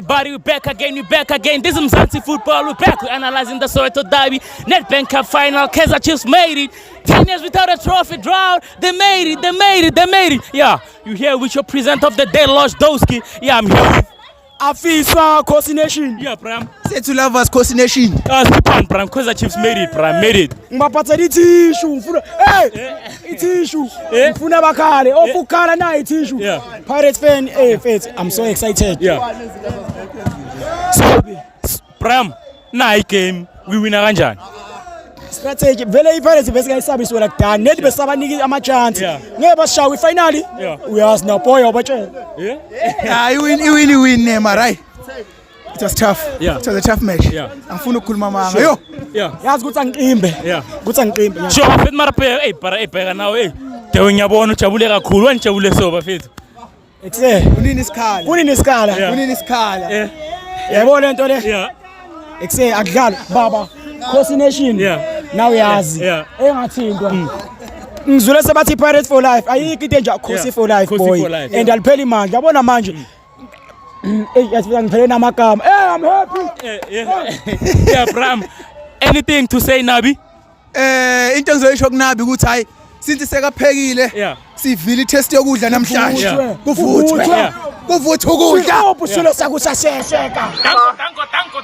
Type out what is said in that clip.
everybody, we back again. This is Mzansi Football, we back. We're analyzing the Soweto Derby, Nedbank Cup final. Kaizer Chiefs made it. 10 years without a trophy drought. They made it. Yeah, you here with your presenter of the day, Losh Dowski. Yeah, I'm here with Afisa Kosi Nation. Yeah, Pram. Say to lovers Kosi Nation. Skip on, Pram. Kaizer Chiefs made it, Pram. Made it. Mbapata issue. Hey, it's issue. Mfuna bakale. Ofukala na issue. Yeah. Pirates fan, fans, I'm so excited. Yeah. So, Pram, na game, we win kanjani? Strategy. Vele Pirates bese ngayisabisa wena kudani. Nedi besaba niki ama chance. Ngeke bashawe finally. We are now boy obatshela. Yeah, you win Neymar, right? It was tough. Yeah. It was a tough match. Yeah. Angifuna ukukhuluma manga. Yo. Yeah. Yazi ukuthi angiqimbe. Yeah. Ukuthi angiqimbe. Sure, mfethu mara phela para bheka nawe Dewe ngiyabona ujabule kakhulu wanijabule so bafethu. Ekuse. Kunini isikhala? Kunini isikhala? Kunini isikhala? Yabona lento le? Yeah. Ekuse akudlala baba. Kosi Nation. Yeah. Now uyazi. Yeah. Engathintwa. Ngizule sebathi Pirates for life. Ayikho into enje Kosi for life boy. And alipheli manje. Yabona manje. Yasifika ngiphele namagama. I'm happy. Yeah, Bram. Anything to say Nabi? Into engizoyisho kuNabi ukuthi hayi since sekaphekile sivile itest yokudla namhlanje. Kuvuthwe. Kuvuthwe ukudla. Ubusulo sakusasesheka. Danko.